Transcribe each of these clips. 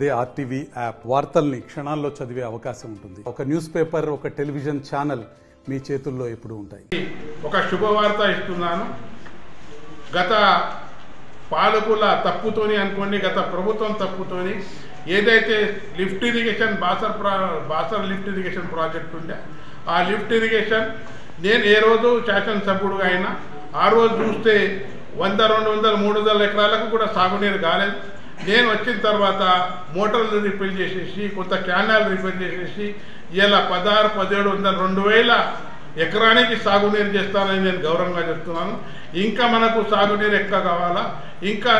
అదే RTV app వార్తల్ని క్షణాల్లో చదివే అవకాశం ఉంటుంది. ఒక న్యూస్ పేపర్, ఒక టెలివిజన్ ఛానల్ మీ చేతుల్లో ఎప్పుడు ఉంటాయి. ఒక శుభవార్త ఇస్తున్నాను. గత పాలకుల తప్పుతోని అనుకోండి, గత ప్రభుత్వం తప్పుతోని ఏదైతే lift irrigation Basar lift irrigation project ఉండే, ఆ లిఫ్ట్ ఇరిగేషన్ నేను ఏ రోజు శాసనసభ్యుడుగా అయినా ఆ రోజు చూస్తే 100, 200, 300 ఎకరాలకు కూడా సాగునీరు కాలేదు. నేను వచ్చిన తర్వాత మోటార్లు రిపేర్ చేసేసి, కొంత క్యానాల్ రిపేర్ చేసేసి ఇలా 16, 1700, 2000 ఎకరానికి సాగునీరు చేస్తానని నేను గౌరవంగా చెప్తున్నాను. ఇంకా మనకు సాగునీరు ఎక్కువ కావాలా, ఇంకా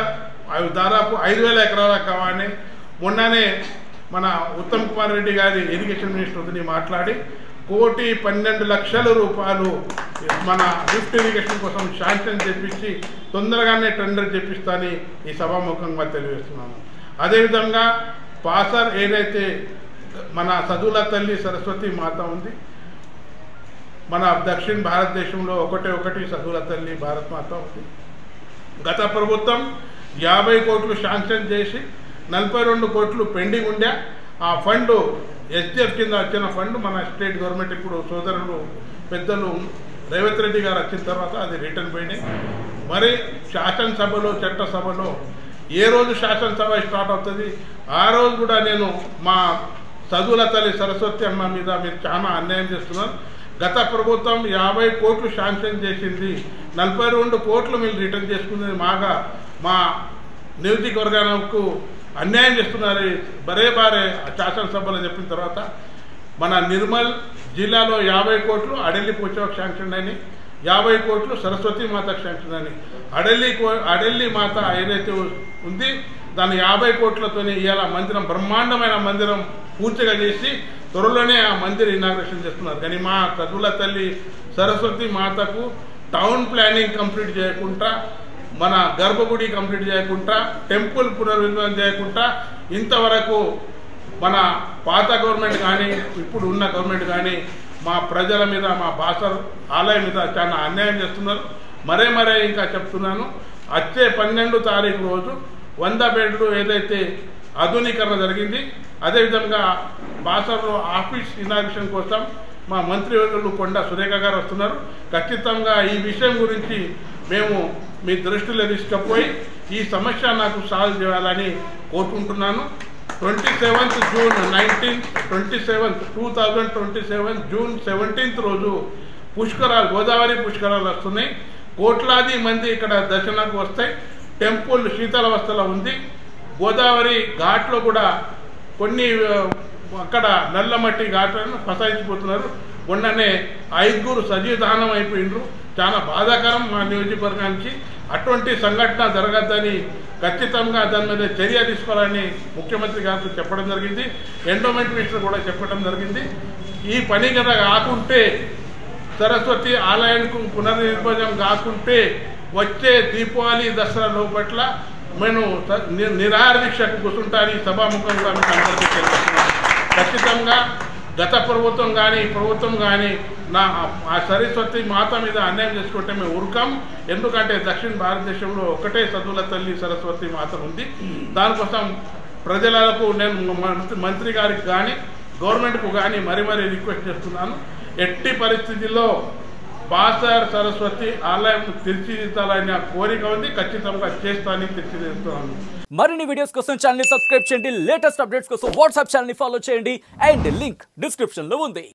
దాదాపు 5000 ఎకరాలకు కావాలి. మొన్ననే మన ఉత్తమ్ కుమార్ రెడ్డి గారి ఇరిగేషన్ మినిస్టర్ని మాట్లాడి 1,12,00,000 రూపాయలు మన లిఫ్ట్ ఇరిగేషన్ కోసం శాంక్షన్ చేపించి తొందరగానే టెండర్ చేపిస్తానని ఈ సభాముఖంగా తెలియజేస్తున్నాను. అదేవిధంగా బాసర్ ఏదైతే మన చదువుల తల్లి సరస్వతి మాత ఉంది, మన దక్షిణ భారతదేశంలో ఒకటి చదువుల తల్లి భారత్ మాత ఉంది. గత ప్రభుత్వం 50 కోట్లు శాంక్షన్ చేసి 42 కోట్లు పెండింగ్ ఉండే. ఆ ఫండ్ ఎస్డిఎఫ్ కింద వచ్చిన ఫండ్ మన స్టేట్ గవర్నమెంట్ ఇప్పుడు సోదరులు పెద్దలు రేవంత్ రెడ్డి గారు వచ్చిన తర్వాత అది రిటర్న్ పోయినాయి. మరి శాసనసభలో, చట్టసభలో ఏ రోజు శాసనసభ స్టార్ట్ అవుతుంది ఆ రోజు కూడా నేను మా చదువుల తల్లి సరస్వతి అమ్మ మీద మీరు చాలా అన్యాయం చేస్తున్నారు. గత ప్రభుత్వం 50 కోట్లు శాంక్షన్ చేసింది, 42 కోట్లు మీరు రిటర్న్ చేసుకున్నది మా నియోజకవర్గానికి అన్యాయం చేస్తున్నారు. బారే శాసనసభలో చెప్పిన తర్వాత మన నిర్మల్ జిల్లాలో 50 కోట్లు అడెల్లి పూచకు శాంక్షన్ అని, 50 కోట్లు సరస్వతి మాతకు శాంక్షన్ అని. అడెల్లి మాత ఏదైతే ఉంది దాని 50 కోట్లతో ఇవాళ మందిరం, బ్రహ్మాండమైన మందిరం పూర్తిగా చేసి త్వరలోనే ఆ మందిర ఇనాగ్రేషన్ చేస్తున్నారు. కానీ మా చదువుల తల్లి సరస్వతి మాతకు టౌన్ ప్లానింగ్ కంప్లీట్ చేయకుండా, మన గర్భగుడి కంప్లీట్ చేయకుండా, టెంపుల్ పునర్నిర్మాణం చేయకుండా ఇంతవరకు మన పాత గవర్నమెంట్ కానీ ఇప్పుడు ఉన్న గవర్నమెంట్ కానీ మా ప్రజల మీద, మా బాసర్ ఆలయం మీద చాలా అన్యాయం చేస్తున్నారు. మరే ఇంకా చెప్తున్నాను, వచ్చే 12వ తారీఖు రోజు 100 బెడ్లు ఏదైతే ఆధునీకరణ జరిగింది, అదేవిధంగా బాసర్లో ఆఫీస్ ఇనాగ్రేషన్ కోసం మా మంత్రివర్యులు కొండా సురేఖ గారు వస్తున్నారు. ఖచ్చితంగా ఈ విషయం గురించి మేము మీ దృష్టిలో తీసుకుపోయి ఈ సమస్య నాకు సాల్వ్ చేయాలని కోరుకుంటున్నాను. 27th జూన్ 2027 జూన్ 17th రోజు పుష్కరాలు, గోదావరి పుష్కరాలు వస్తున్నాయి. కోట్లాది మంది ఇక్కడ దర్శనానికి వస్తాయి. టెంపుల్ శీతలావస్థలో ఉంది. గోదావరి ఘాట్లో కూడా కొన్ని అక్కడ నల్లమట్టి ఘాట్లను ఫసాయించిపోతున్నారు. మొన్ననే 5 సజీవదానం అయిపోయినరు. చాలా బాధాకరం మా నియోజకవర్గానికి. అటువంటి సంఘటన జరగద్దని ఖచ్చితంగా దాని మీద చర్య తీసుకోవాలని ముఖ్యమంత్రి గారికి చెప్పడం జరిగింది. ఎండోమెంట్ మినిస్టర్ కూడా చెప్పడం జరిగింది. ఈ పని కనుక కాకుంటే, సరస్వతి ఆలయానికి పునర్నిర్మాణం కాకుంటే వచ్చే దీపావళి దసరా లోపట్ల నేను నిరాహార దీక్షకు కూర్చుంటాను. ఈ సభాముఖంగా మీకు అందరికీ తెలుస్తున్నాను. ఖచ్చితంగా గత ప్రభుత్వం కానీ ఈ ప్రభుత్వం కానీ ఆ సరస్వతి మాత మీద అన్యాయం చేసుకుంటే మేము ఊరుకాం. ఎందుకంటే దక్షిణ భారతదేశంలో ఒకటే చదువుల తల్లి సరస్వతి మాత ఉంది. దానికోసం ప్రజలకు నేను మంత్రి గారికి కానీ గవర్నమెంట్కు కానీ మరీ రిక్వెస్ట్ చేస్తున్నాను. ఎట్టి పరిస్థితుల్లో బాసర్ సరస్వతి ఆలయం తీర్చిదిద్దాలనే కోరిక ఉంది. ఖచ్చితంగా చేస్తానని తీర్చిదిద్దుతున్నాను. మరిన్ని వీడియోస్ కోసం ఛానల్ ని సబ్స్క్రైబ్ చేయండి. లేటెస్ట్ అప్డేట్స్ కోసం వాట్సాప్ ఛానల్ ని ఫాలో చేయండి. అండ్ లింక్ డిస్క్రిప్షన్ లో ఉంది.